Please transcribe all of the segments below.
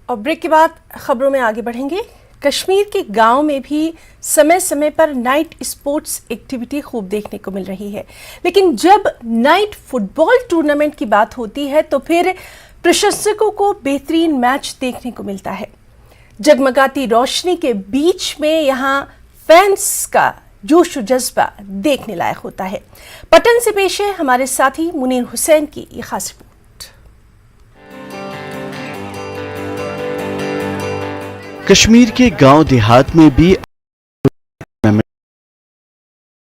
और ब्रेक के बाद खबरों में आगे बढ़ेंगे। कश्मीर के गांव में भी समय समय पर नाइट स्पोर्ट्स एक्टिविटी खूब देखने को मिल रही है, लेकिन जब नाइट फुटबॉल टूर्नामेंट की बात होती है तो फिर प्रशंसकों को बेहतरीन मैच देखने को मिलता है। जगमगाती रोशनी के बीच में यहाँ फैंस का जोश और जज्बा देखने लायक होता है। पटन से पेश है हमारे साथी मुनीर हुसैन की ये खास रिपोर्ट। कश्मीर के गांव देहात में भी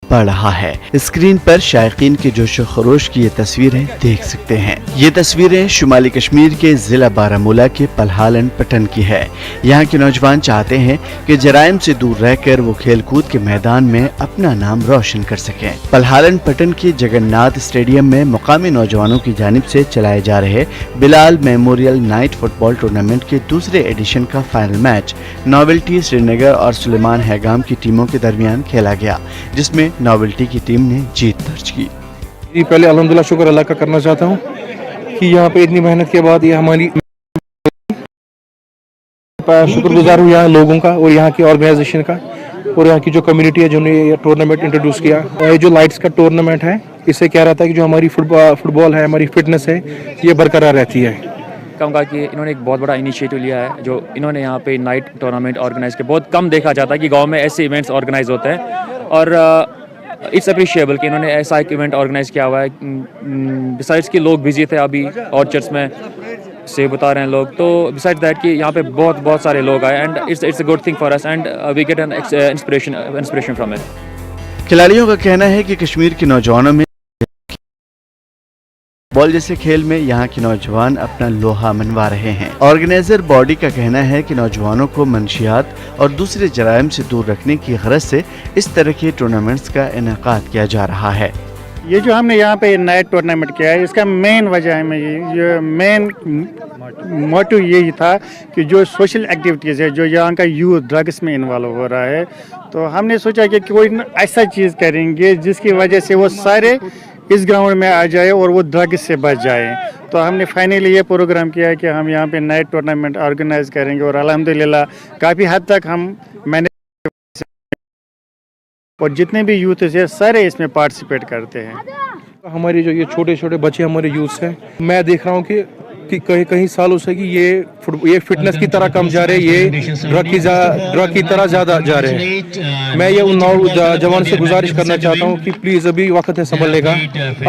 पड़ रहा है। स्क्रीन पर शायकीन के जोश व खरोश की ये तस्वीरें देख सकते हैं। ये तस्वीरें शुमाली कश्मीर के जिला बारामूला के पलहालन पटन की है। यहाँ के नौजवान चाहते हैं कि जराइम से दूर रहकर वो खेल कूद के मैदान में अपना नाम रोशन कर सकें। पलहालन पटन के जगन्नाथ स्टेडियम में मुकामी नौजवानों की जानिब से चलाए जा रहे Bilal memorial night football tournament के दूसरे एडिशन का फाइनल मैच नोवेल्टी श्रीनगर और सुलेमान हैगाम की टीमों के दरमियान खेला गया, जिसमें नोवेल्टी की टीम ने जीत दर्ज की। पहले अल्हम्दुलिल्लाह शुक्र अल्लाह का करना चाहता हूँ कि यहाँ पे इतनी मेहनत के बाद ये हमारी शुक्रगुजार हूँ यहाँ लोगों का और यहाँ की ऑर्गेनाइजेशन का और यहाँ की जो कम्युनिटी है जिन्होंने ये टूर्नामेंट इंट्रोड्यूस किया। ये जो लाइट्स का टूर्नामेंट है इससे क्या रहता है कि जो हमारी फुटबॉल है, हमारी फिटनेस है, ये बरकरार रहती है। कहूँगा कि इन्होंने एक बहुत बड़ा इनिशिएटिव लिया है जो इन्होंने यहाँ पे नाइट टूर्नामेंट ऑर्गेनाइज किया। बहुत कम देखा जाता है कि गांव में ऐसे इवेंट्स ऑर्गेनाइज होते हैं और इट्स अप्रिशिएबल कि इन्होंने ऐसा एक इवेंट ऑर्गेनाइज किया हुआ है। बिसाइड्स कि लोग बिजी थे अभी ऑर्चर्ड्स में से बता रहे हैं लोग, तो बिसाइड्स दैट कि यहाँ पे बहुत सारे लोग आए and it's a good thing for us and we get an inspiration from it. खिलाड़ियों का कहना है कि कश्मीर के नौजवानों में बॉल जैसे खेल में यहाँ के नौजवान अपना लोहा मनवा रहे हैं। ऑर्गेनाइजर बॉडी का कहना है कि नौजवानों को मंशियात और दूसरे जराइम से दूर रखने की गरज से इस तरह के टूर्नामेंट्स का इनेकाद किया जा रहा है। ये जो हमने यहाँ पे नाइट टूर्नामेंट किया है इसका मेन वजह है ये मेन मोटिव यही था कि जो सोशल एक्टिविटीज़ है, जो यहाँ का यूथ ड्रग्स में इन्वॉल्व हो रहा है, तो हमने सोचा कि कोई ऐसा चीज़ करेंगे जिसकी वजह से वो सारे इस ग्राउंड में आ जाए और वो ड्रग्स से बच जाए। तो हमने फाइनली ये प्रोग्राम किया है कि हम यहाँ पे नाइट टूर्नामेंट ऑर्गेनाइज करेंगे और अल्हम्दुलिल्लाह काफ़ी हद तक हम मैंने और जितने भी यूथ है सारे इसमें पार्टिसिपेट करते हैं। हमारे जो ये छोटे छोटे बच्चे हमारे यूथ हैं, मैं देख रहा हूँ कि कई सालों से कि ये फिटनेस की तरह कम जा रहे हैं, ये ड्रग की तरह ज़्यादा जा रहे हैं। मैं ये उन नौजवान से गुजारिश करना चाहता हूँ कि प्लीज़ अभी वक्त है संभलने का,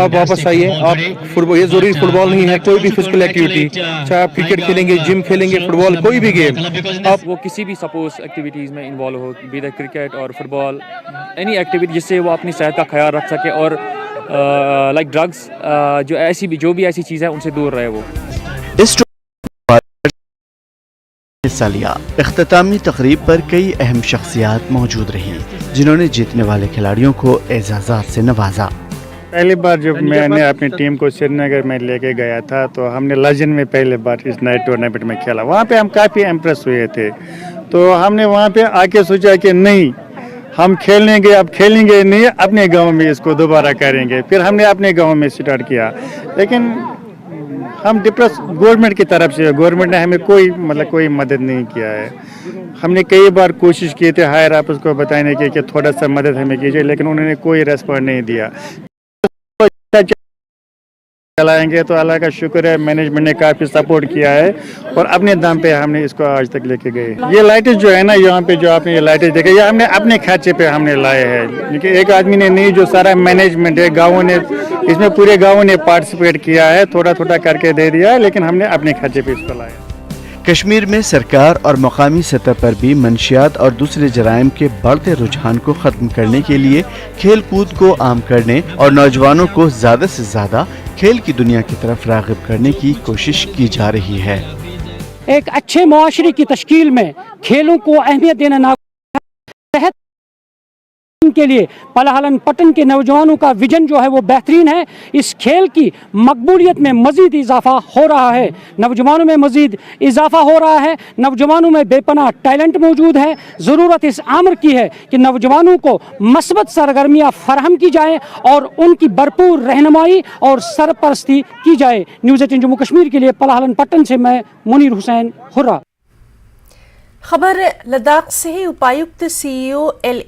आप वापस आइए। आप फुटबॉल, ये जरूरी फुटबॉल नहीं है, कोई भी फिजिकल एक्टिविटी, चाहे आप क्रिकेट खेलेंगे, जिम खेलेंगे, फुटबॉल, कोई भी गेम, आप वो किसी भी सपोज एक्टिविटीज़ में इन्वॉल्व हो, बी द क्रिकेट और फुटबॉल, एनी एक्टिविटी जिससे वो अपनी सेहत का ख्याल रख सके और लाइक ड्रग्स जो भी ऐसी चीज़ है उनसे दूर रहे वो। इस हिस्सा लिया। इख्तितामी तकरीब पर कई अहम शख्सियात मौजूद रहीं, जिन्होंने जीतने वाले खिलाड़ियों को एजाज़ात से नवाजा। पहली बार जब मैंने अपनी टीम को श्रीनगर में लेके गया था तो हमने लजन में पहले बार इस नाइट टूर्नामेंट में खेला। वहाँ पे हम काफ़ी इम्प्रेस हुए थे, तो हमने वहाँ पे आके सोचा कि नहीं, हम खेलेंगे, अब खेलेंगे नहीं, अपने गांव में इसको दोबारा करेंगे। फिर हमने अपने गांव में स्टार्ट किया, लेकिन हम डिप्रेस गवर्नमेंट की तरफ से, गवर्नमेंट ने हमें कोई मदद नहीं किया है। हमने कई बार कोशिश की थी हायर अप उसको बताने की कि थोड़ा सा मदद हमें कीजिए, लेकिन उन्होंने कोई रेस्पॉन्ड नहीं दिया। चलाएंगे तो अल्लाह का शुक्र है, मैनेजमेंट ने काफ़ी सपोर्ट किया है और अपने दम पे हमने इसको आज तक लेके गए। ये लाइटें जो है ना, यहाँ पे जो आपने ये लाइटें देखे, ये हमने अपने खर्चे पे हमने लाए हैं, लेकिन एक आदमी ने नहीं, जो सारा मैनेजमेंट है गाँवों ने, इसमें पूरे गाँवों ने पार्टिसिपेट किया है, थोड़ा थोड़ा करके दे दिया, लेकिन हमने अपने खर्चे पे इसको लाया। कश्मीर में सरकार और मकामी सतह पर भी मंशियात और दूसरे जराइम के बढ़ते रुझान को खत्म करने के लिए खेल कूद को आम करने और नौजवानों को ज्यादा से ज्यादा खेल की दुनिया की तरफ राग़िब करने की कोशिश की जा रही है। एक अच्छे मुआशरे की तश्कील में खेलों को अहमियत देना ना के लिए पलहालन पटन के नौजवानों का विजन जो है वो बेहतरीन है। इस खेल की मकबूलियत में मजीद इजाफा हो रहा है, नौजवानों में मजीद इजाफा हो रहा है, नौजवानों में बेपनाह टैलेंट मौजूद है। ज़रूरत इस आमर की है कि नौजवानों को मस्बत सरगर्मियाँ फराहम की जाए और उनकी भरपूर रहनुमाई और सरपरस्ती की जाए। न्यूज़ 18 जम्मू कश्मीर के लिए पलहालन पटन से मैं मुनीर हुसैन हुर्रा। खबर लद्दाख से है। उपायुक्त सीईओ एल